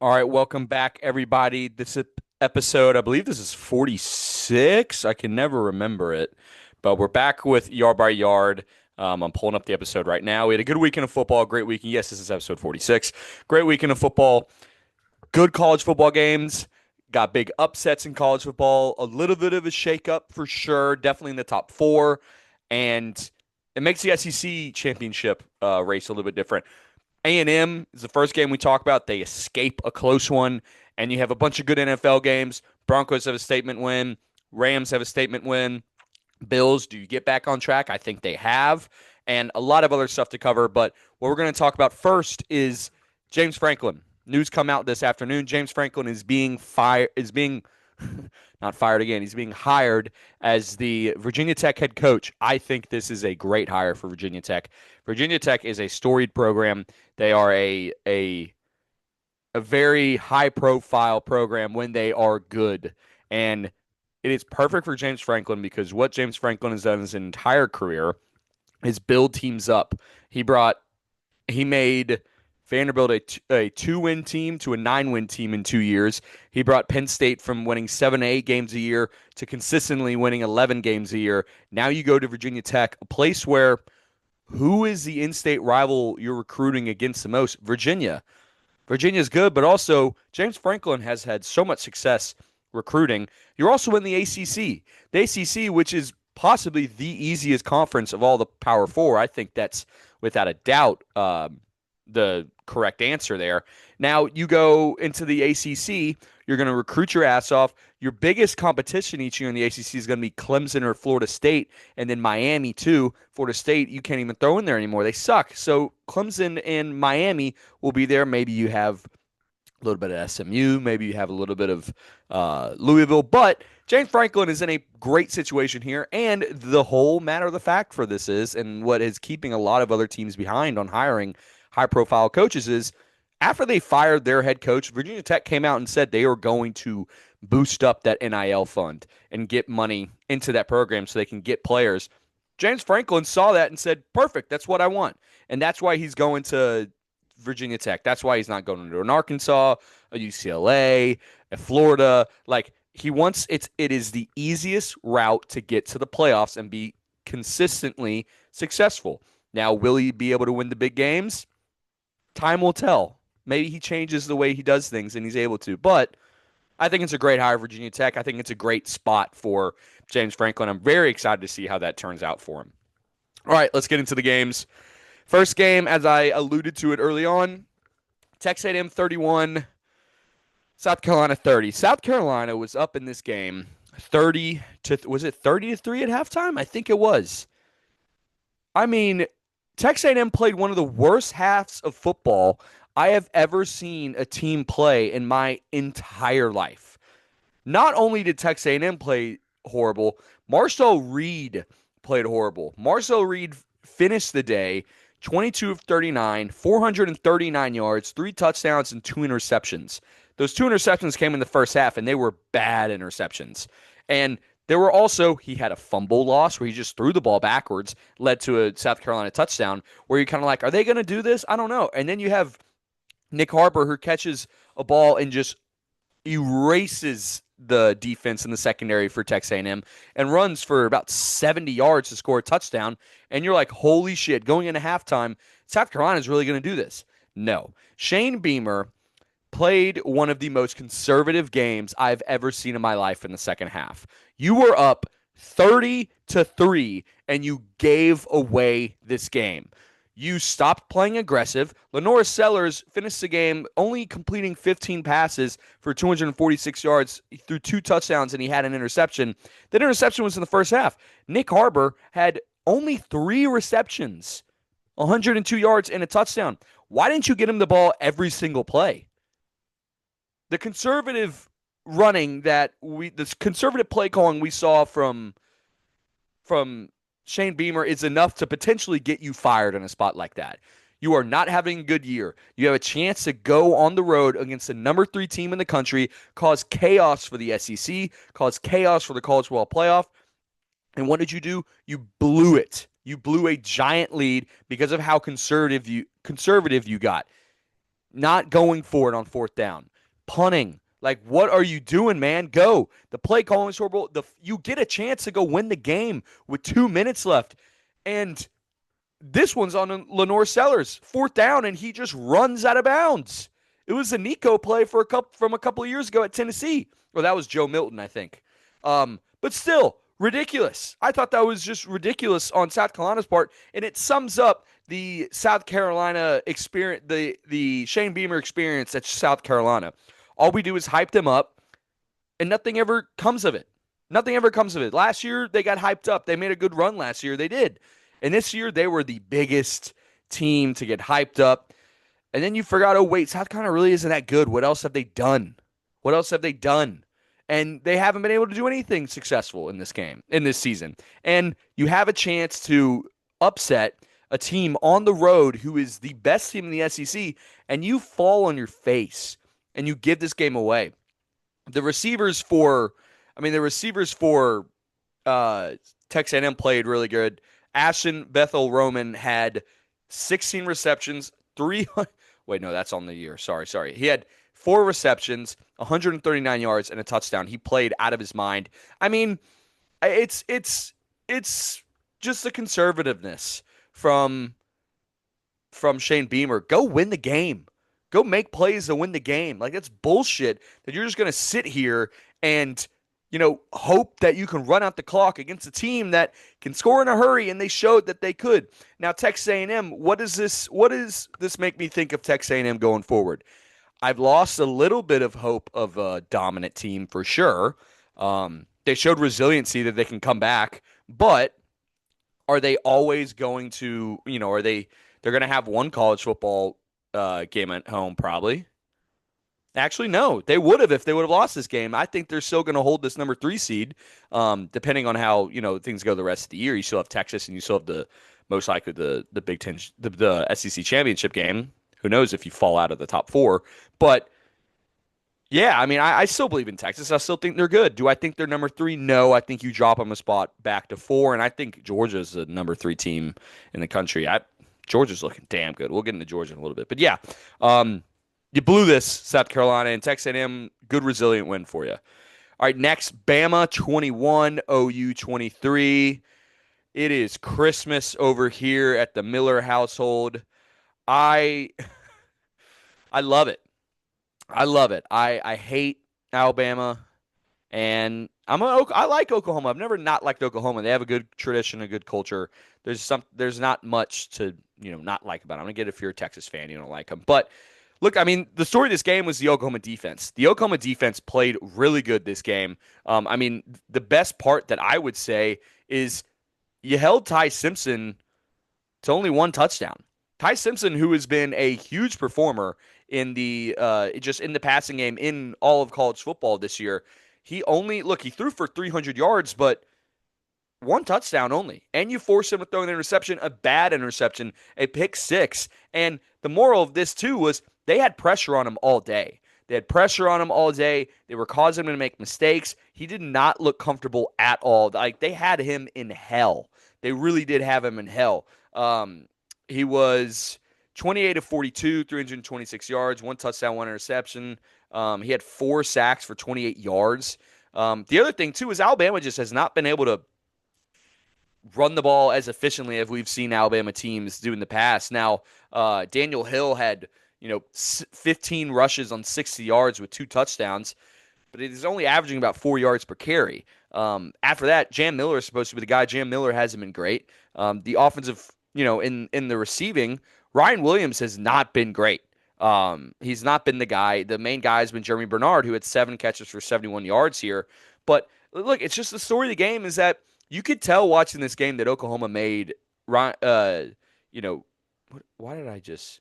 All right, welcome back, everybody. This episode, I believe this is 46. I can never remember it, but we're back with Yard by Yard. I'm pulling up the episode right now. We had a good weekend of football, great weekend. Yes, this is episode 46. Great weekend of football, good college football games. Got big upsets in college football, a little bit of a shakeup for sure, definitely in the top four. And it makes the SEC championship race a little bit different. A&M is the first game we talk about. They escape a close one, and you have a bunch of good NFL games. Broncos have a statement win. Rams have a statement win. Bills, do you get back on track? I think they have, and a lot of other stuff to cover. But what we're going to talk about first is James Franklin. News come out this afternoon. James Franklin is being fired. Is being not fired again. He's being hired as the Virginia Tech head coach. I think this is a great hire for Virginia Tech. Virginia Tech is a storied program. They are a very high profile program when they are good. And it is perfect for James Franklin because what James Franklin has done his entire career is build teams up. He made Vanderbilt a 2-win team to a 9-win team in 2 years. He brought Penn State from winning 7 to 8 games a year to consistently winning 11 games a year. Now you go to Virginia Tech, a place where who is the in-state rival you're recruiting against the most? Virginia. Virginia's good, but also James Franklin has had so much success recruiting. You're also in the ACC. The ACC, which is possibly the easiest conference of all the Power Four. I think that's without a doubt the correct answer there. Now you go into the ACC, you're going to recruit your ass off. Your biggest competition each year in the ACC is going to be Clemson or Florida State, and then Miami too. Florida State, you can't even throw in there anymore. They suck. So Clemson and Miami will be there. Maybe you have a little bit of SMU, maybe you have a little bit of Louisville, but James Franklin is in a great situation here. And the whole matter of the fact for this is, and what is keeping a lot of other teams behind on hiring high profile coaches is after they fired their head coach, Virginia Tech came out and said they are going to boost up that NIL fund and get money into that program so they can get players. James Franklin saw that and said, perfect, that's what I want. And that's why he's going to Virginia Tech. That's why he's not going to an Arkansas, a UCLA, a Florida. Like he wants it is the easiest route to get to the playoffs and be consistently successful. Now, will he be able to win the big games? Time will tell. Maybe he changes the way he does things and he's able to. But I think it's a great hire, Virginia Tech. I think it's a great spot for James Franklin. I'm very excited to see how that turns out for him. All right, let's get into the games. First game, as I alluded to it early on, Texas A&M 31, South Carolina 30. South Carolina was up in this game 30 to was it 30 to 3 at halftime? I think it was. I mean, Texas A&M played one of the worst halves of football I have ever seen a team play in my entire life. Not only did Texas A&M play horrible, Marcel Reed played horrible. Marcel Reed finished the day 22 of 39, 439 yards, 3 touchdowns, and 2 interceptions. Those 2 interceptions came in the first half, and they were bad interceptions. And there were also, he had a fumble loss where he just threw the ball backwards, led to a South Carolina touchdown, where you're kind of like, are they going to do this? I don't know. And then you have Nick Harper, who catches a ball and just erases the defense in the secondary for Texas A&M and runs for about 70 yards to score a touchdown. And you're like, holy shit, going into halftime, South Carolina is really going to do this. No. Shane Beamer played one of the most conservative games I've ever seen in my life in the second half. You were up 30 to 3 and you gave away this game. You stopped playing aggressive. Lenora Sellers finished the game only completing 15 passes for 246 yards through 2 touchdowns, and he had an interception. That interception was in the first half. Nick Harper had only 3 receptions, 102 yards, and a touchdown. Why didn't you get him the ball every single play? The conservative the conservative play calling we saw from Shane Beamer is enough to potentially get you fired in a spot like that. You are not having a good year. You have a chance to go on the road against the number 3 team in the country, cause chaos for the SEC, cause chaos for the college football playoff. And what did you do? You blew it. You blew a giant lead because of how conservative you got. not going for it on fourth down, punting. Like, what are you doing, man? Go. The play calling is horrible. You get a chance to go win the game with 2 minutes left. And this one's on Lenore Sellers, fourth down, and he just runs out of bounds. It was a Nico play from a couple of years ago at Tennessee. Well, that was Joe Milton, I think. But still, ridiculous. I thought that was just ridiculous on South Carolina's part, and it sums up the South Carolina experience, the Shane Beamer experience at South Carolina. All we do is hype them up, and nothing ever comes of it. Nothing ever comes of it. Last year, they got hyped up. They made a good run last year. They did. And this year, they were the biggest team to get hyped up. And then you forgot, oh, wait, South Carolina really isn't that good. What else have they done? What else have they done? And they haven't been able to do anything successful in this game, in this season. And you have a chance to upset a team on the road who is the best team in the SEC, and you fall on your face and you give this game away. The receivers for, the receivers for Texas A&M played really good. Ashton Bethel Roman had 16 receptions, 300. Wait, no, that's on the year. Sorry. He had 4 receptions, 139 yards, and a touchdown. He played out of his mind. I mean, it's just the conservativeness from Shane Beamer. Go win the game. Go make plays to win the game. Like, that's bullshit that you're just going to sit here and, hope that you can run out the clock against a team that can score in a hurry, and they showed that they could. Now, Texas A&M, what does this make me think of Texas A&M going forward? I've lost a little bit of hope of a dominant team for sure. They showed resiliency that they can come back, but are they always going to, they're going to have one college football game at home probably. Actually, no. They would have if they would have lost this game. I think they're still going to hold this number 3 seed, depending on how things go the rest of the year. You still have Texas, and you still have the most likely the Big Ten, the SEC championship game. Who knows if you fall out of the top 4? But yeah, I still believe in Texas. I still think they're good. Do I think they're number 3? No. I think you drop them a spot back to 4, and I think Georgia's the number 3 team in the country. Georgia's looking damn good. We'll get into Georgia in a little bit, but yeah. You blew this, South Carolina, and Texas A&M, good resilient win for you. All right, next, Bama 21, OU 23. It is Christmas over here at the Miller household. I love it. I love it. I hate Alabama, and I like Oklahoma. I've never not liked Oklahoma. They have a good tradition, a good culture. There's not much to not like about them. I'm gonna get it if you're a Texas fan, you don't like them, but. Look, the story of this game was the Oklahoma defense. The Oklahoma defense played really good this game. The best part that I would say is you held Ty Simpson to only 1 touchdown. Ty Simpson, who has been a huge performer in the passing game in all of college football this year, he threw for 300 yards, but 1 touchdown only. And you force him to throw an interception, a bad interception, a pick 6. And the moral of this, too, was they had pressure on him all day. They were causing him to make mistakes. He did not look comfortable at all. Like, they had him in hell. They really did have him in hell. He was 28 of 42, 326 yards, 1 touchdown, 1 interception. He had 4 sacks for 28 yards. The other thing, too, is Alabama just has not been able to run the ball as efficiently as we've seen Alabama teams do in the past. Now, Daniel Hill had 15 rushes on 60 yards with 2 touchdowns, but he's only averaging about 4 yards per carry. After that, Jam Miller is supposed to be the guy. Jam Miller hasn't been great. The offensive, in the receiving, Ryan Williams has not been great. He's not been the guy. The main guy has been Jeremy Bernard, who had 7 catches for 71 yards here. But look, it's just the story of the game is that you could tell watching this game that Oklahoma made, why did I just...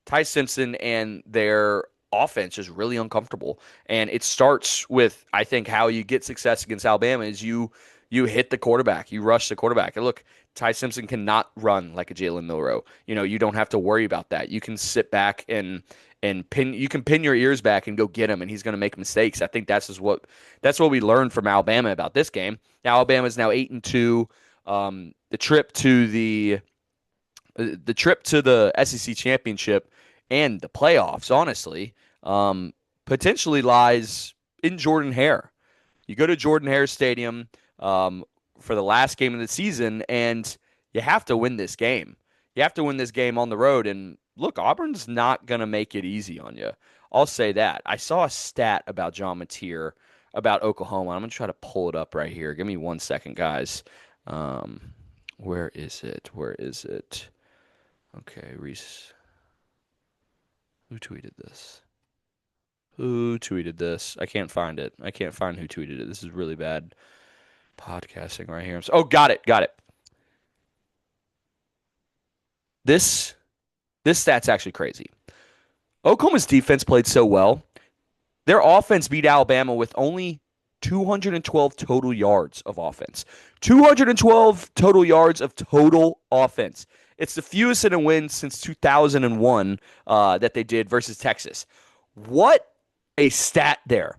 Ty Simpson and their offense is really uncomfortable. And it starts with, I think, how you get success against Alabama is you hit the quarterback. You rush the quarterback. And look, Ty Simpson cannot run like a Jalen Milroe. You don't have to worry about that. You can sit back and pin your ears back and go get him, and he's going to make mistakes. I think that's what we learned from Alabama about this game. Now, Alabama is now 8-2. The trip to the SEC championship and the playoffs, honestly, um, potentially lies in Jordan Hare. You go to Jordan Hare Stadium um, for the last game of the season, and you have to win this game. You have to win this game on the road. And look, Auburn's not going to make it easy on you. I'll say that. I saw a stat about John Mateer about Oklahoma. I'm going to try to pull it up right here. Give me 1 second, guys. Um, where is it? Where is it? Okay, Reese. Who tweeted this? Who tweeted this? I can't find it. I can't find who tweeted it. This is really bad podcasting right here. Oh, got it. Got it. This this stat's actually crazy. Oklahoma's defense played so well. Their offense beat Alabama with only 212 total yards of offense. 212 total yards of total offense. It's the fewest in a win since 2001 that they did versus Texas. What a stat there.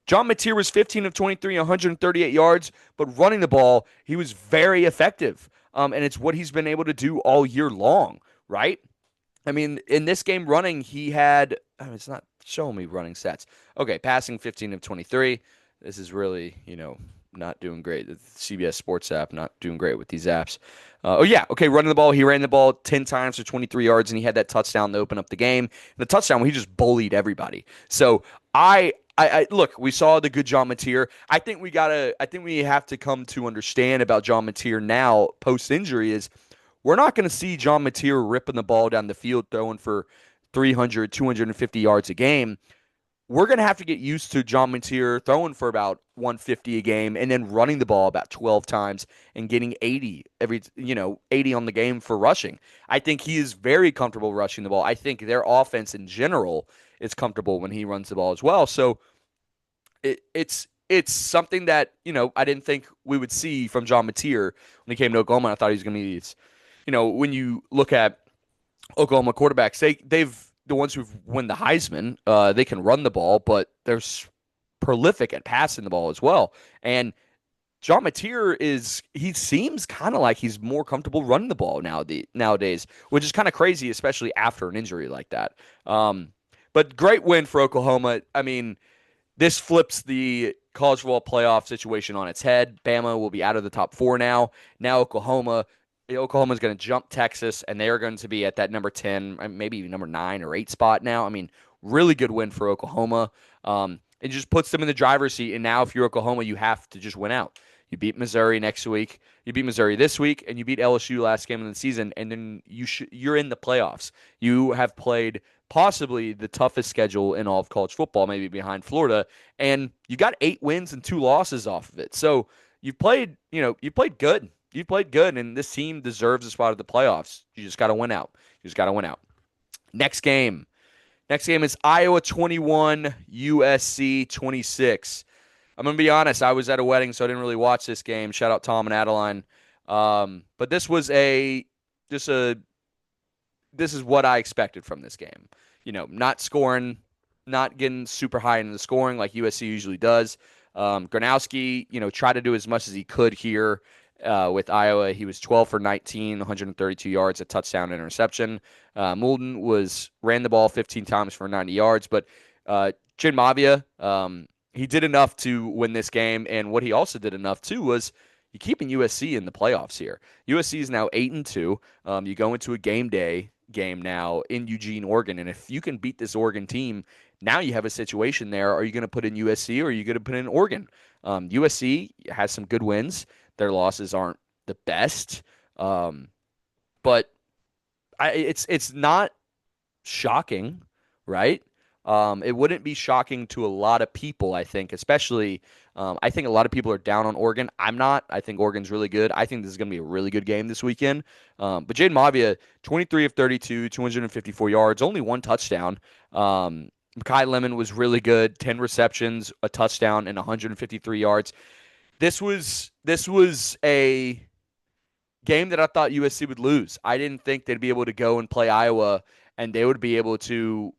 John Mateer was 15 of 23, 138 yards, but running the ball, he was very effective. And it's what he's been able to do all year long, right? I mean, in this game running, he had, it's not showing me running stats. Okay, passing 15 of 23. This is really, not doing great. The CBS Sports app not doing great with these apps. Oh, yeah. Okay, running the ball. He ran the ball 10 times for 23 yards, and he had that touchdown to open up the game. And the touchdown where he just bullied everybody. So I look, we saw the good John Mateer. I think we have to come to understand about John Mateer now post injury is we're not going to see John Mateer ripping the ball down the field, throwing for 300, 250 yards a game. We're going to have to get used to John Mateer throwing for about 150 a game and then running the ball about 12 times and getting 80 on the game for rushing. I think he is very comfortable rushing the ball. I think their offense in general is comfortable when he runs the ball as well. So it's something that, I didn't think we would see from John Mateer when he came to Oklahoma. I thought he was going to be, when you look at Oklahoma quarterbacks, they've the ones who've won the Heisman, they can run the ball, but they're prolific at passing the ball as well. And John Mateer he seems kind of like he's more comfortable running the ball nowadays, which is kind of crazy, especially after an injury like that. But great win for Oklahoma. I mean, this flips the college football playoff situation on its head. Bama will be out of the top four now. Now Oklahoma's going to jump Texas, and they are going to be at that number 10, maybe number 9 or 8 spot now. I mean, really good win for Oklahoma. It just puts them in the driver's seat, and now if you're Oklahoma, you have to just win out. You beat Missouri next week. You beat Missouri this week, and you beat LSU last game of the season, and then you're in the playoffs. You have played possibly the toughest schedule in all of college football, maybe behind Florida, and you got 8 wins and 2 losses off of it. So you played good. You played good, and this team deserves a spot at the playoffs. You just got to win out. You just got to win out. Next game. Next game is Iowa 21, USC 26. I'm going to be honest. I was at a wedding, so I didn't really watch this game. Shout out Tom and Adeline. But this was this is what I expected from this game. Not scoring, not getting super high in the scoring like USC usually does. Gronowski, tried to do as much as he could here. With Iowa, he was 12 for 19, 132 yards, a touchdown, interception. Moulton ran the ball 15 times for 90 yards, but Jin Mavia, he did enough to win this game, and what he also did enough too was you're keeping USC in the playoffs here. USC is now 8-2. You go into a game day game now in Eugene, Oregon, and if you can beat this Oregon team, now you have a situation there. Are you going to put in USC or are you going to put in Oregon? USC has some good wins. Their losses aren't the best, but it's not shocking, right? It wouldn't be shocking to a lot of people, I think, especially I think a lot of people are down on Oregon. I'm not. I think Oregon's really good. I think this is going to be a really good game this weekend. But Jaden Mavia, 23 of 32, 254 yards, only 1 touchdown. Mekhi Lemon was really good, 10 receptions, a touchdown, and 153 yards. This was a game that I thought USC would lose. I didn't think they'd be able to go and play Iowa and they would be able to,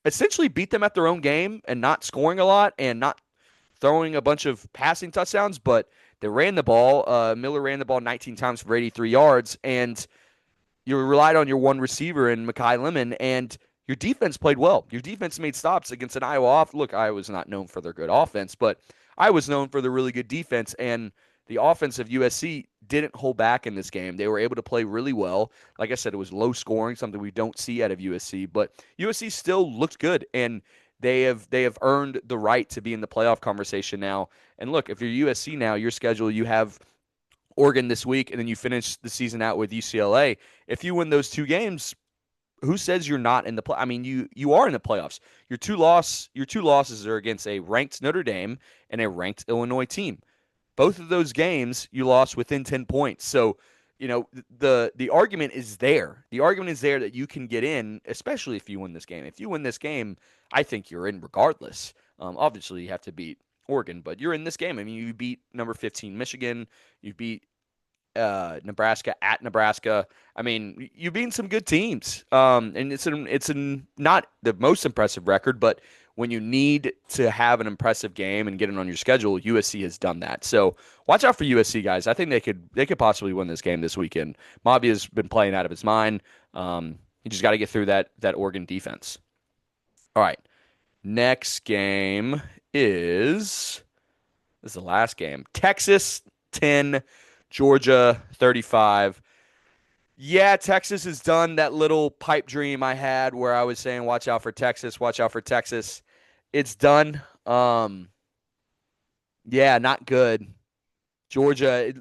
essentially beat them at their own game and not scoring a lot and not throwing a bunch of passing touchdowns, but they ran the ball. Miller ran the ball 19 times for 83 yards, and you relied on your one receiver in Mekhi Lemon, and your defense played well. Your defense made stops against an Iowa off. Look, Iowa's not known for their good offense, but I was known for the really good defense, and the offense of USC didn't hold back in this game. They were able to play really well. Like I said, it was low scoring, something we don't see out of USC, but USC still looked good, and they have earned the right to be in the playoff conversation now. And look, if you're USC now, your schedule, you have Oregon this week, and then you finish the season out with UCLA. If you win those two games, who says you're not in the play? I mean, you are in the playoffs. Your two losses are against a ranked Notre Dame and a ranked Illinois team. Both of those games you lost within 10 points. So, the argument is there. The argument is there that you can get in, especially if you win this game. If you win this game, I think you're in regardless. Obviously, you have to beat Oregon, but you're in this game. I mean, you beat number 15 Michigan. You beat Nebraska at Nebraska. I mean, you've beaten some good teams, and it's not the most impressive record, but when you need to have an impressive game and get it on your schedule, USC has done that. So watch out for USC guys. I think they could possibly win this game this weekend. Mavia's been playing out of his mind. You just got to get through that Oregon defense. All right, next game is this is the last game. Texas 10. Georgia 35. Yeah, Texas has done that little pipe dream I had where I was saying, watch out for Texas, watch out for Texas. It's done. Yeah, not good. Georgia,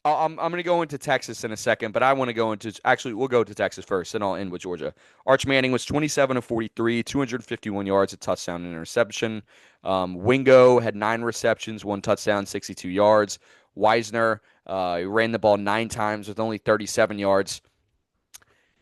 I'm going to go into Texas in a second, but I want to go into actually we'll go to Texas first, and I'll end with Georgia. Arch Manning was 27 of 43, 251 yards, a touchdown, and interception. Wingo had 9 receptions, 1 touchdown, 62 yards. Wisner ran the ball 9 times with only 37 yards.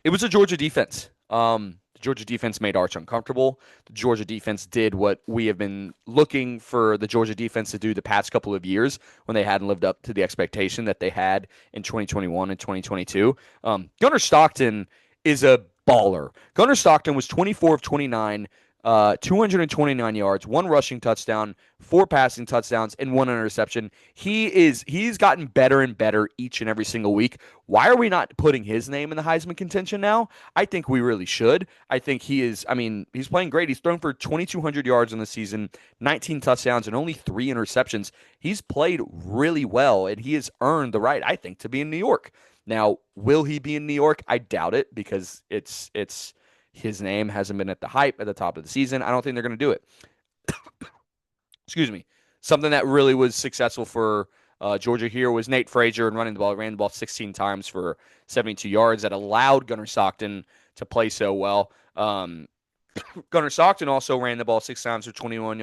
It was a Georgia defense. The Georgia defense made Arch uncomfortable. The Georgia defense did what we have been looking for the Georgia defense to do the past couple of years when they hadn't lived up to the expectation that they had in 2021 and 2022. Gunnar Stockton is a baller. Gunnar Stockton was 24 of 29, 229 yards, 1 rushing touchdown, 4 passing touchdowns, and 1 interception. He's gotten better and better each and every single week. Why are we not putting his name in the Heisman contention now? I think we really should. I think he is. I mean, he's playing great. He's thrown for 2,200 yards in the season, 19 touchdowns, and only 3 interceptions. He's played really well, and he has earned the right, I think, to be in New York. Now, will he be in New York? I doubt it because it's his name hasn't been at the hype at the top of the season. I don't think they're going to do it. Excuse me. Something that really was successful for Georgia here was Nate Frazier and running the ball. Ran the ball 16 times for 72 yards. That allowed Gunnar Stockton to play so well. Gunnar Stockton also ran the ball 6 times for 29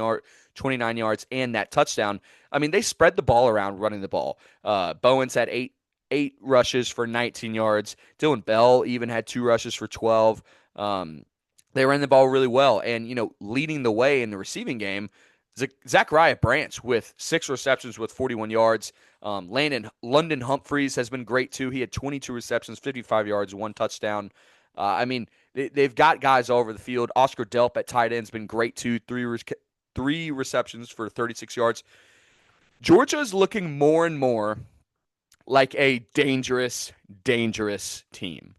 yards, and that touchdown. I mean, they spread the ball around running the ball. Bowens had eight rushes for 19 yards. Dylan Bell even had 2 rushes for 12. They ran the ball really well. And, leading the way in the receiving game, Zachariah Branch with 6 receptions with 41 yards. London Humphreys has been great too. He had 22 receptions, 55 yards, 1 touchdown. I mean, they've got guys all over the field. Oscar Delp at tight end has been great too. Three receptions for 36 yards. Georgia is looking more and more like a dangerous, dangerous team.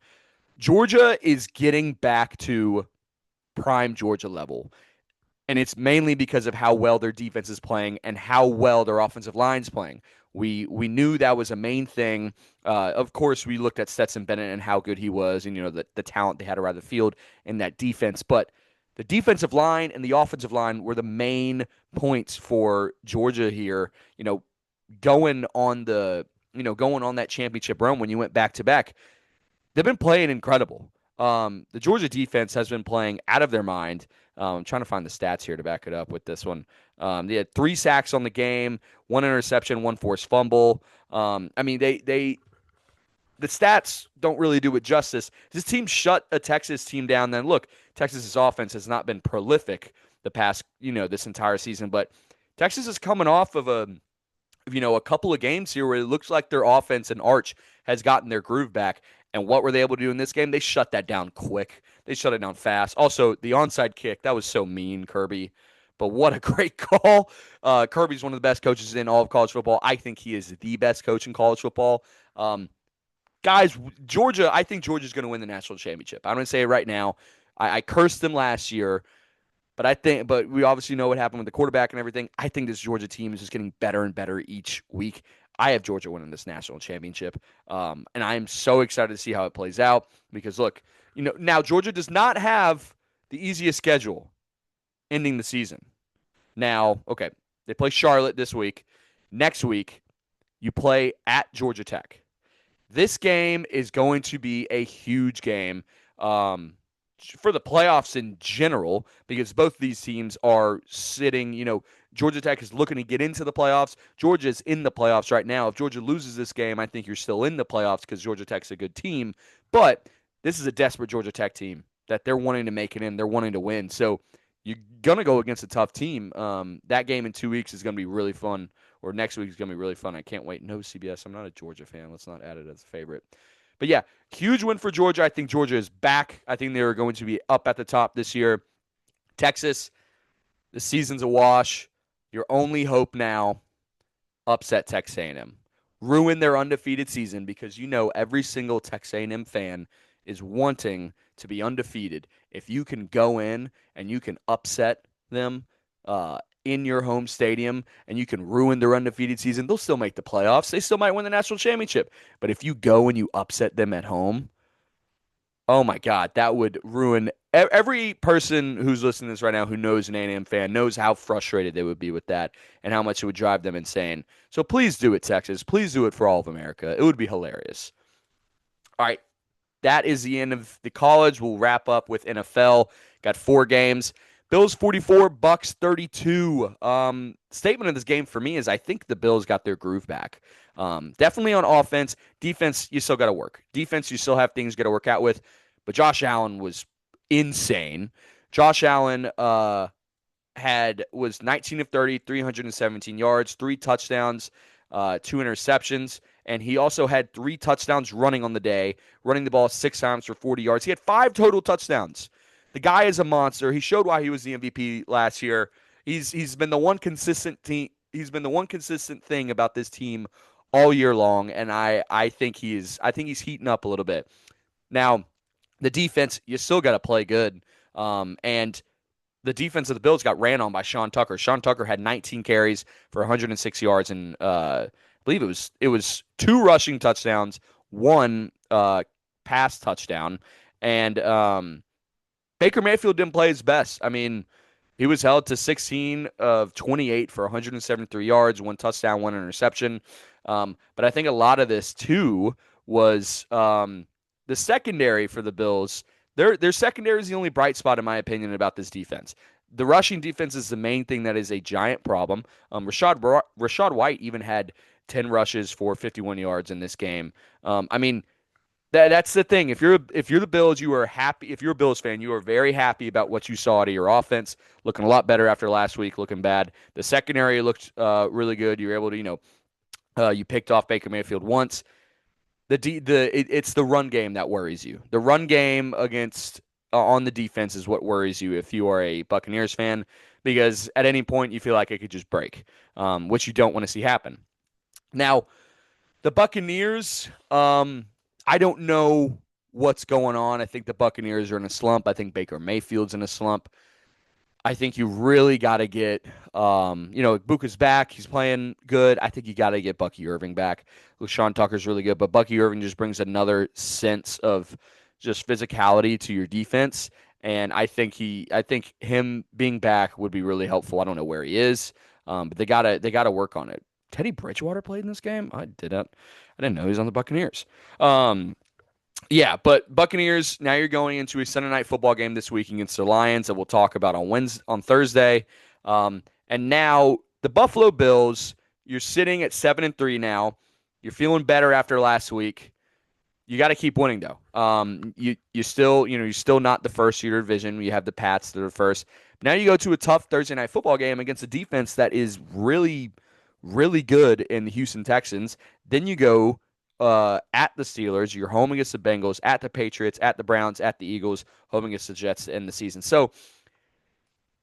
Georgia is getting back to prime Georgia level. And it's mainly because of how well their defense is playing and how well their offensive line is playing. We knew that was a main thing. Of course, we looked at Stetson Bennett and how good he was, and the talent they had around the field and that defense. But the defensive line and the offensive line were the main points for Georgia here. Going on that championship run when you went back to back. They've been playing incredible. The Georgia defense has been playing out of their mind. I'm trying to find the stats here to back it up with this one. They had 3 sacks on the game, 1 interception, 1 forced fumble. I mean, the stats don't really do it justice. This team shut a Texas team down. Then look, Texas's offense has not been prolific the past, this entire season, but Texas is coming off of a couple of games here where it looks like their offense and Arch has gotten their groove back. And what were they able to do in this game? They shut that down quick. They shut it down fast. Also, the onside kick, that was so mean, Kirby. But what a great call. Kirby's one of the best coaches in all of college football. I think he is the best coach in college football. guys, Georgia, I think Georgia's going to win the national championship. I'm going to say it right now. I cursed them last year, but we obviously know what happened with the quarterback and everything. I think this Georgia team is just getting better and better each week. I have Georgia winning this national championship, and I am so excited to see how it plays out because look, now Georgia does not have the easiest schedule ending the season. Now, okay, they play Charlotte this week. Next week, you play at Georgia Tech. This game is going to be a huge game for the playoffs in general because both these teams are sitting. Georgia Tech is looking to get into the playoffs. Georgia's in the playoffs right now. If Georgia loses this game, I think you're still in the playoffs because Georgia Tech's a good team. But this is a desperate Georgia Tech team that they're wanting to make it in. They're wanting to win. So you're going to go against a tough team. That game in 2 weeks is going to be really fun, or next week is going to be really fun. I can't wait. No CBS. I'm not a Georgia fan. Let's not add it as a favorite. But yeah, huge win for Georgia. I think Georgia is back. I think they're going to be up at the top this year. Texas, the season's a wash. Your only hope now, upset Texas A&M. Ruin their undefeated season because every single Texas A&M fan is wanting to be undefeated. If you can go in and you can upset them in your home stadium and you can ruin their undefeated season, they'll still make the playoffs. They still might win the national championship. But if you go and you upset them at home, oh my God, that would ruin every person who's listening to this right now who knows an A&M fan knows how frustrated they would be with that and how much it would drive them insane. So please do it, Texas. Please do it for all of America. It would be hilarious. All right, that is the end of the college. We'll wrap up with NFL. Got 4 games. Bills 44, Bucks 32. Statement of this game for me is I think the Bills got their groove back. Definitely on offense. Defense, you still got to work. Defense, you still have things you got to work out with. But Josh Allen was insane. Josh Allen was 19 of 30, 317 yards, 3 touchdowns, 2 interceptions, and he also had 3 touchdowns running on the day, running the ball 6 times for 40 yards. He had 5 total touchdowns. The guy is a monster. He showed why he was the MVP last year. He's been the one consistent team. He's been the one consistent thing about this team all year long, and I think he's heating up a little bit. Now, the defense, you still got to play good, and the defense of the Bills got ran on by Sean Tucker. Sean Tucker had 19 carries for 106 yards, and I believe it was 2 rushing touchdowns, 1 pass touchdown, and Baker Mayfield didn't play his best. I mean, he was held to 16 of 28 for 173 yards, 1 touchdown, 1 interception. But I think a lot of this too was the secondary for the Bills. Their secondary is the only bright spot, in my opinion, about this defense. The rushing defense is the main thing that is a giant problem. Rashad White even had 10 rushes for 51 yards in this game. I mean, that's the thing. If you're the Bills, you are happy. If you're a Bills fan, you are very happy about what you saw out of your offense. Looking a lot better after last week. Looking bad. The secondary looked really good. You were able to you picked off Baker Mayfield once. It's the run game that worries you. The run game against on the defense is what worries you if you are a Buccaneers fan, because at any point you feel like it could just break, which you don't want to see happen. Now, the Buccaneers, I don't know what's going on. I think the Buccaneers are in a slump. I think Baker Mayfield's in a slump. I think you really got to get, Buka's back. He's playing good. I think you got to get Bucky Irving back. Sean Tucker's really good, but Bucky Irving just brings another sense of just physicality to your defense. And I think him being back would be really helpful. I don't know where he is, but they gotta work on it. Teddy Bridgewater played in this game. I didn't know he was on the Buccaneers. Yeah, but Buccaneers, now you're going into a Sunday night football game this week against the Lions that we'll talk about on Thursday. And now the Buffalo Bills, you're sitting at 7-3 now. You're feeling better after last week. You got to keep winning though. You're still not the first year division. You have the Pats that are first. Now you go to a tough Thursday night football game against a defense that is really, really good in the Houston Texans. Then you go at the Steelers. You're home against the Bengals, at the Patriots, at the Browns, at the Eagles, home against the Jets to end the season. So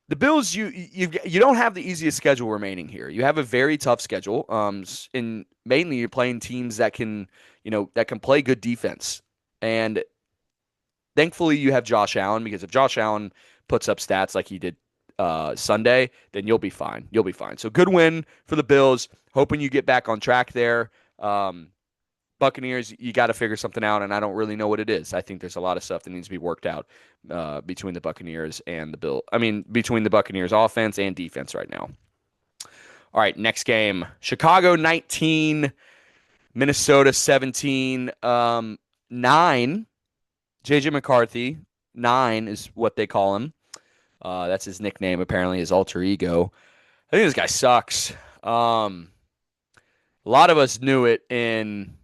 The Bills, you don't have the easiest schedule remaining here. You have a very tough schedule. And mainly you're playing teams that can, that can play good defense. And thankfully, you have Josh Allen because if Josh Allen puts up stats like he did Sunday, then you'll be fine. You'll be fine. So good win for the Bills. Hoping you get back on track there. Buccaneers, you got to figure something out, and I don't really know what it is. I think there's a lot of stuff that needs to be worked out between the Buccaneers and the Bill. I mean, between the Buccaneers offense and defense right now. All right, next game: Chicago 19, Minnesota 17. 9. JJ McCarthy 9 is what they call him. That's his nickname, apparently his alter ego. I think this guy sucks. A lot of us knew it in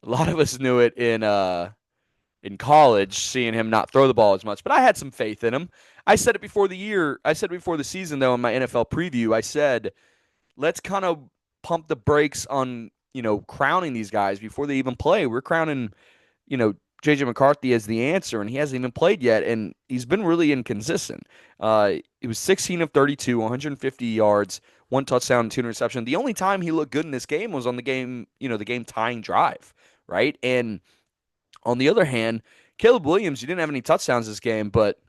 a lot of us knew it in college, seeing him not throw the ball as much. But I had some faith in him. I said it before the year. I said it before the season, though, in my NFL preview. I said, let's kind of pump the brakes on crowning these guys before they even play. We're crowning JJ McCarthy as the answer, and he hasn't even played yet, and he's been really inconsistent. He was 16 of 32, 150 yards, 1 touchdown, 2 interceptions. The only time he looked good in this game was on the game tying drive, right? And on the other hand, Caleb Williams, he didn't have any touchdowns this game, but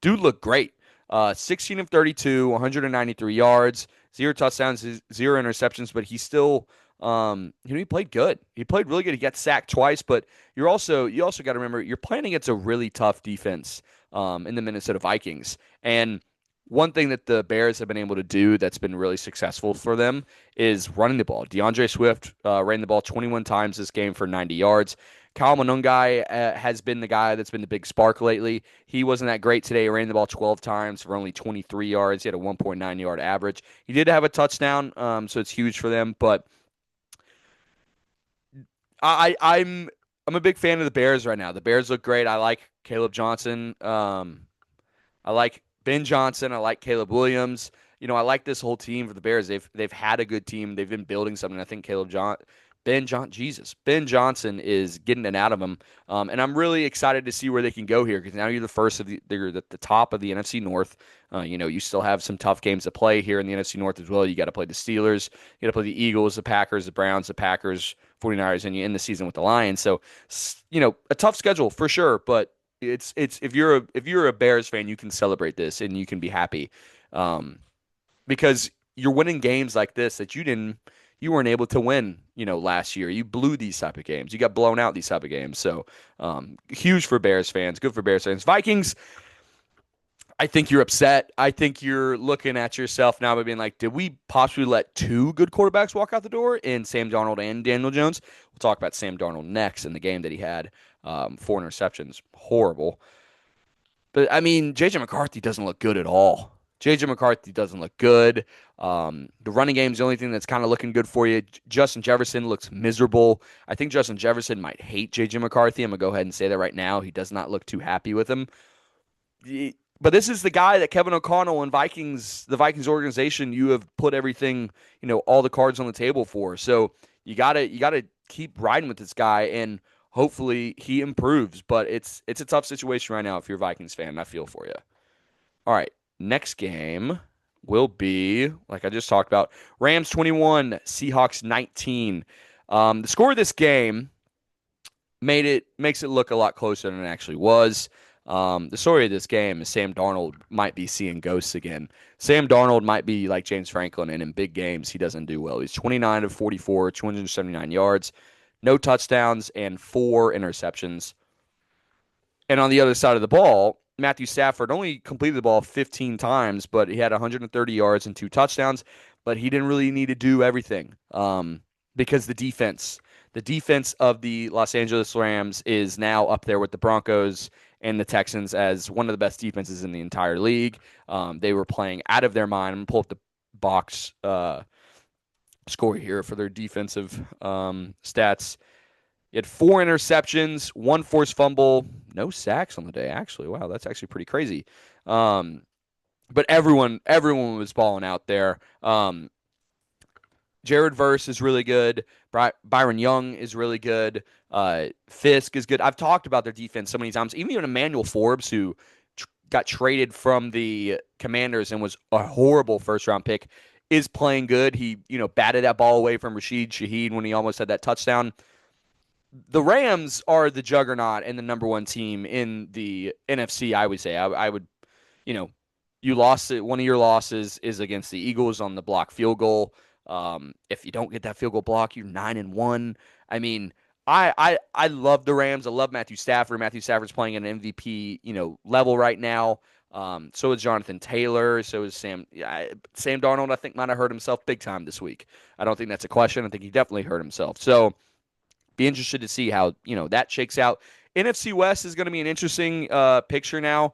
dude looked great. 16 of 32, 193 yards, 0 touchdowns, 0 interceptions, but he still he played good. He played really good. He got sacked twice, but you also got to remember you're playing against a really tough defense in the Minnesota Vikings. And one thing that the Bears have been able to do that's been really successful for them is running the ball. DeAndre Swift ran the ball 21 times this game for 90 yards. Kyle Monungai has been the guy that's been the big spark lately. He wasn't that great today. He ran the ball 12 times for only 23 yards. He had a 1.9 yard average. He did have a touchdown, so it's huge for them. But I'm a big fan of the Bears right now. The Bears look great. I like Caleb Johnson. I like Ben Johnson. I like Caleb Williams. I like this whole team for the Bears. They've had a good team. They've been building something. I think Ben Johnson is getting it out of them, and I'm really excited to see where they can go here because now they're at the top of the NFC North. You still have some tough games to play here in the NFC North as well. You got to play the Steelers, you got to play the Eagles, the Packers, the Browns, the Packers, 49ers, and you end the season with the Lions. So, a tough schedule for sure, but it's if you're a Bears fan, you can celebrate this and you can be happy, because you're winning games like this that you weren't able to win, last year. You blew these type of games. You got blown out these type of games. So, huge for Bears fans. Good for Bears fans. Vikings, I think you're upset. I think you're looking at yourself now by being like, did we possibly let two good quarterbacks walk out the door in Sam Darnold and Daniel Jones? We'll talk about Sam Darnold next in the game that he had 4 interceptions. Horrible. But, I mean, J.J. McCarthy doesn't look good at all. J.J. McCarthy doesn't look good. The running game is the only thing that's kind of looking good for you. Justin Jefferson looks miserable. I think Justin Jefferson might hate J.J. McCarthy. I'm going to go ahead and say that right now. He does not look too happy with him. But this is the guy that Kevin O'Connell and the Vikings organization, you have put everything, all the cards on the table for. So you gotta keep riding with this guy, and hopefully he improves. But it's a tough situation right now if you're a Vikings fan, and I feel for you. All right, next game will be, like I just talked about, Rams 21, Seahawks 19. The score of this game makes it look a lot closer than it actually was. The story of this game is Sam Darnold might be seeing ghosts again. Sam Darnold might be like James Franklin, and in big games, he doesn't do well. He's 29 of 44, 279 yards, no touchdowns, and 4 interceptions. And on the other side of the ball, Matthew Stafford only completed the ball 15 times, but he had 130 yards and 2 touchdowns, but he didn't really need to do everything because the defense of the Los Angeles Rams is now up there with the Broncos and the Texans as one of the best defenses in the entire league. They were playing out of their mind. I'm going to pull up the box score here for their defensive stats. He had 4 interceptions, 1 forced fumble, no sacks on the day, actually. Wow, that's actually pretty crazy. But everyone was balling out there. Jared Verse is really good. Byron Young is really good. Fisk is good. I've talked about their defense so many times. Even Emmanuel Forbes, who got traded from the Commanders and was a horrible first round pick, is playing good. He, batted that ball away from Rashid Shaheed when he almost had that touchdown. The Rams are the juggernaut and the number one team in the NFC, I would say. I would, you know, you lost it. One of your losses is against the Eagles on the block field goal. If you don't get that field goal block, you're 9-1. I mean, I love the Rams. I love Matthew Stafford. Matthew Stafford's playing at an MVP, level right now. So is Jonathan Taylor. So is Sam. Sam Darnold, I think, might have hurt himself big time this week. I don't think that's a question. I think he definitely hurt himself. So be interested to see how that shakes out. NFC West is going to be an interesting picture now,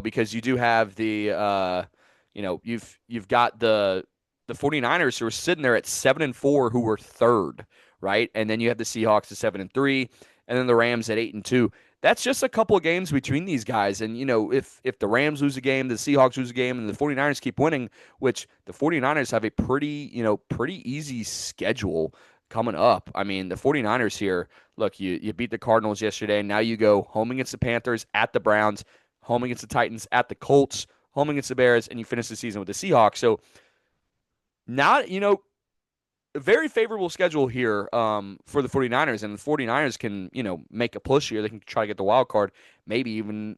because you do have the you've got the 49ers who are sitting there at 7-4 who were third, right? And then you have the Seahawks at 7-3, and then the Rams at 8-2. That's just a couple of games between these guys. And, if the Rams lose a game, the Seahawks lose a game, and the 49ers keep winning, which the 49ers have a pretty easy schedule coming up. I mean, the 49ers here, look, you beat the Cardinals yesterday. Now you go home against the Panthers, at the Browns, home against the Titans, at the Colts, home against the Bears, and you finish the season with the Seahawks. So not, a very favorable schedule here for the 49ers, and the 49ers can, make a push here. They can try to get the wild card, maybe even,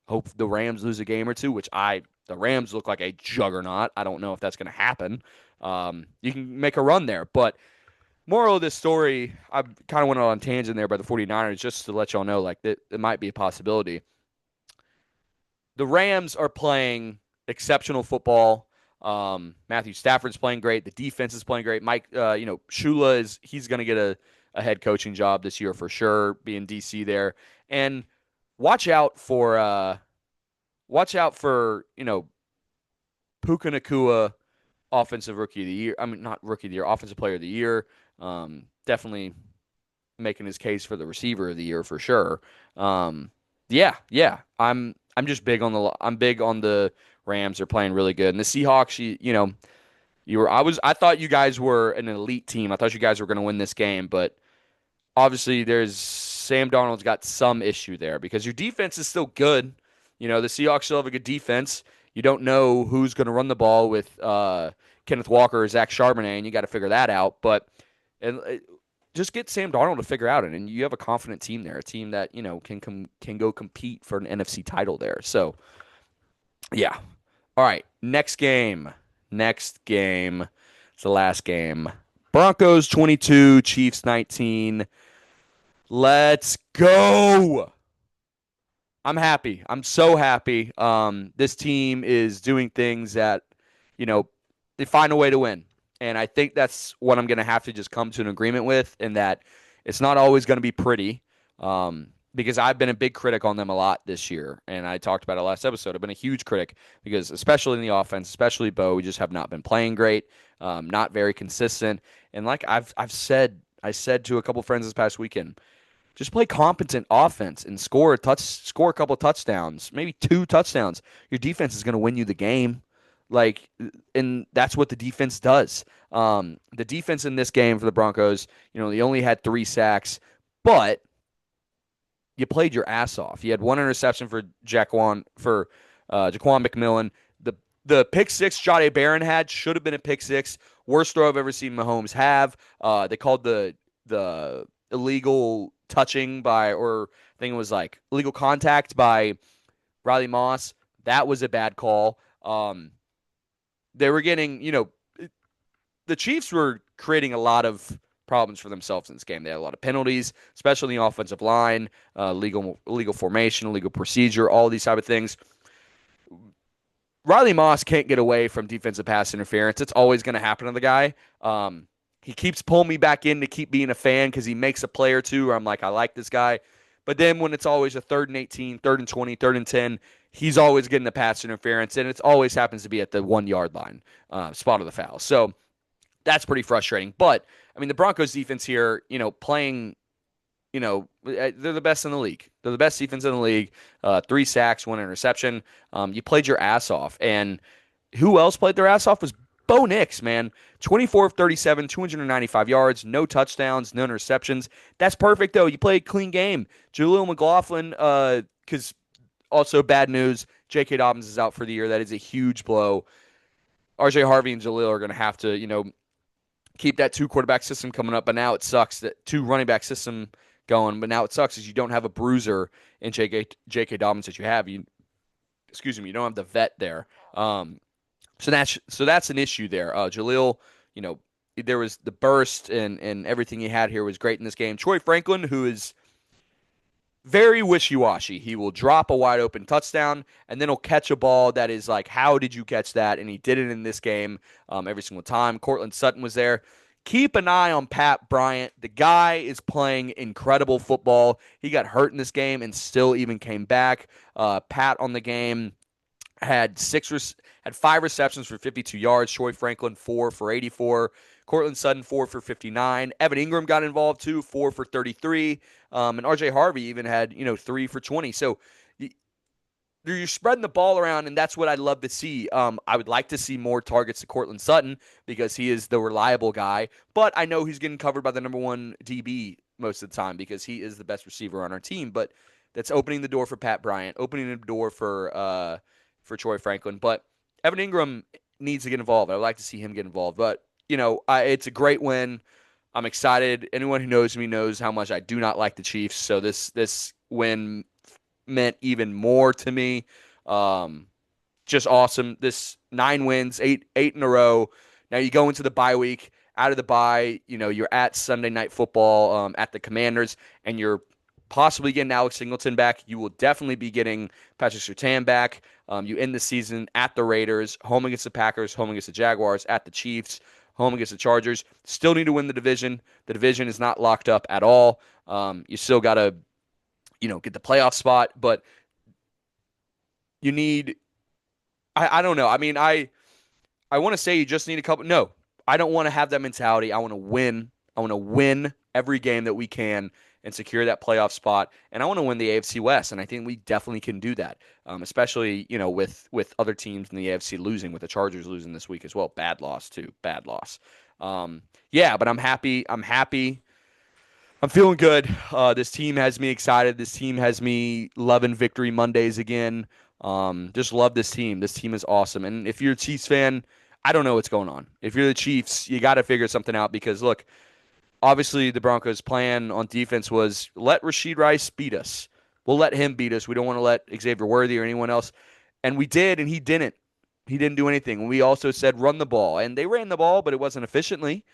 hope the Rams lose a game or two, the Rams look like a juggernaut. I don't know if that's going to happen. You can make a run there, but moral of this story, I kind of went on a tangent there by the 49ers just to let y'all know, like, that it might be a possibility. The Rams are playing exceptional football. Matthew Stafford's playing great. The defense is playing great. Mike, Shula he's going to get a head coaching job this year for sure, being DC there. And watch out for Puka Nacua, offensive rookie of the year. I mean, not rookie of the year, offensive player of the year. Definitely making his case for the receiver of the year for sure. Yeah. I'm just big on the Rams. They're playing really good, and the Seahawks. I thought you guys were an elite team. I thought you guys were going to win this game, but obviously there's Sam Darnold's got some issue there because your defense is still good. The Seahawks still have a good defense. You don't know who's going to run the ball with Kenneth Walker or Zach Charbonnet, and you got to figure that out. But just get Sam Darnold to figure out it, and you have a confident team there, a team that can go compete for an NFC title there. So, yeah. All right, next game. It's the last game. Broncos 22, Chiefs 19. Let's go. I'm happy. I'm so happy. This team is doing things that, they find a way to win. And I think that's what I'm going to have to just come to an agreement with, in that it's not always going to be pretty, because I've been a big critic on them a lot this year. And I talked about it last episode. I've been a huge critic because, especially in the offense, especially Bo, we just have not been playing great, not very consistent. And like I said to a couple friends this past weekend, just play competent offense and score a couple of touchdowns, maybe 2 touchdowns. Your defense is going to win you the game. And that's what the defense does. The defense in this game for the Broncos, they only had 3 sacks, but you played your ass off. You had 1 interception for Jaquan McMillan. The pick six Jahdae Barron had should have been a pick six. Worst throw I've ever seen Mahomes have. They called the illegal touching or I think it was like illegal contact by Riley Moss. That was a bad call. They were getting, the Chiefs were creating a lot of problems for themselves in this game. They had a lot of penalties, especially in the offensive line, legal formation, legal procedure, all these type of things. Riley Moss can't get away from defensive pass interference. It's always going to happen to the guy. He keeps pulling me back in to keep being a fan because he makes a play or two where I'm like, I like this guy. But then when it's always a 3rd and 18, 3rd and 20, 3rd and 10, he's always getting the pass interference, and it always happens to be at the 1-yard line, spot of the foul. So that's pretty frustrating. But, I mean, the Broncos defense here, playing, they're the best in the league. They're the best defense in the league. 3 sacks, 1 interception. You played your ass off. And who else played their ass off was Bo Nix, man. 24 of 37, 295 yards, no touchdowns, no interceptions. That's perfect, though. You play a clean game. Jaleel McLaughlin, because also bad news, J.K. Dobbins is out for the year. That is a huge blow. R.J. Harvey and Jaleel are going to have to, keep that two quarterback system coming up. But now it sucks that two running back system going. But now it sucks is you don't have a bruiser in J.K. Dobbins that you have. You don't have the vet there. Um, so that's an issue there. Jaleel, you know, there was the burst and everything he had here was great in this game. Troy Franklin, who is very wishy-washy. He will drop a wide open touchdown and then he'll catch a ball that is like, how did you catch that? And he did it in this game every single time. Cortland Sutton was there. Keep an eye on Pat Bryant. The guy is playing incredible football. He got hurt in this game and still even came back. Pat on the game had 5 receptions for 52 yards. Troy Franklin 4 for 84. Cortland Sutton 4 for 59. Evan Ingram got involved too, 4 for 33. And RJ Harvey even had 3 for 20. So you're spreading the ball around, and that's what I'd love to see. I would like to see more targets to Cortland Sutton because he is the reliable guy. But I know he's getting covered by the number one DB most of the time because he is the best receiver on our team. But that's opening the door for Pat Bryant, opening the door for Troy Franklin. But Evan Ingram needs to get involved. I'd like to see him get involved. But it's a great win. I'm excited. Anyone who knows me knows how much I do not like the Chiefs. So this win meant even more to me. Just awesome. This 9 wins, eight in a row. Now you go into the bye week. Out of the bye, you're at Sunday Night Football at the Commanders, and you're possibly getting Alex Singleton back. You will definitely be getting Patrick Surtain back. You end the season at the Raiders, home against the Packers, home against the Jaguars, at the Chiefs, home against the Chargers. Still need to win the division. The division is not locked up at all. You still got to, get the playoff spot, but you need, I don't know. I mean, I want to say you just need a couple. No, I don't want to have that mentality. I want to win. I want to win every game that we can and secure that playoff spot. And I want to win the AFC West, and I think we definitely can do that, especially with other teams in the AFC losing, with the Chargers losing this week as well. Bad loss too. Bad loss. But I'm happy. I'm feeling good. This team has me excited. This team has me loving Victory Mondays again. Just love this team. This team is awesome. And if you're a Chiefs fan, I don't know what's going on. If you're the Chiefs, you got to figure something out because, look, obviously the Broncos' plan on defense was let Rashid Rice beat us. We'll let him beat us. We don't want to let Xavier Worthy or anyone else. And we did, and he didn't. He didn't do anything. We also said run the ball, and they ran the ball, but it wasn't efficiently.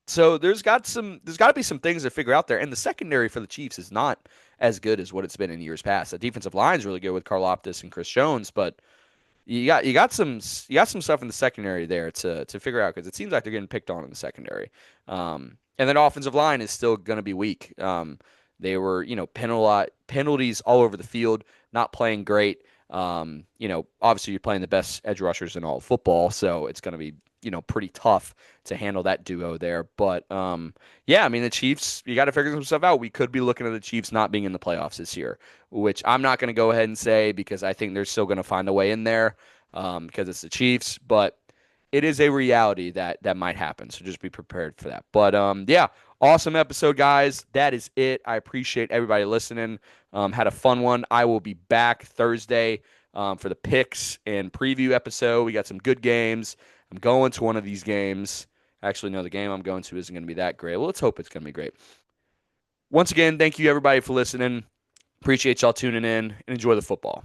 So there's got to be some things to figure out there. And the secondary for the Chiefs is not as good as what it's been in years past. The defensive line is really good with Karlaftis and Chris Jones, but you got some stuff in the secondary there to figure out because it seems like they're getting picked on in the secondary. And then offensive line is still going to be weak. They were penalties all over the field, not playing great. Obviously you're playing the best edge rushers in all of football, so it's going to be pretty tough to handle that duo there. But the Chiefs, you got to figure some stuff out. We could be looking at the Chiefs not being in the playoffs this year, which I'm not going to go ahead and say because I think they're still going to find a way in there because it's the Chiefs. But it is a reality that might happen. So just be prepared for that. But awesome episode, guys. That is it. I appreciate everybody listening. Had a fun one. I will be back Thursday for the picks and preview episode. We got some good games. I'm going to one of these games. Actually, no, the game I'm going to isn't going to be that great. Well, let's hope it's going to be great. Once again, thank you everybody for listening. Appreciate y'all tuning in and enjoy the football.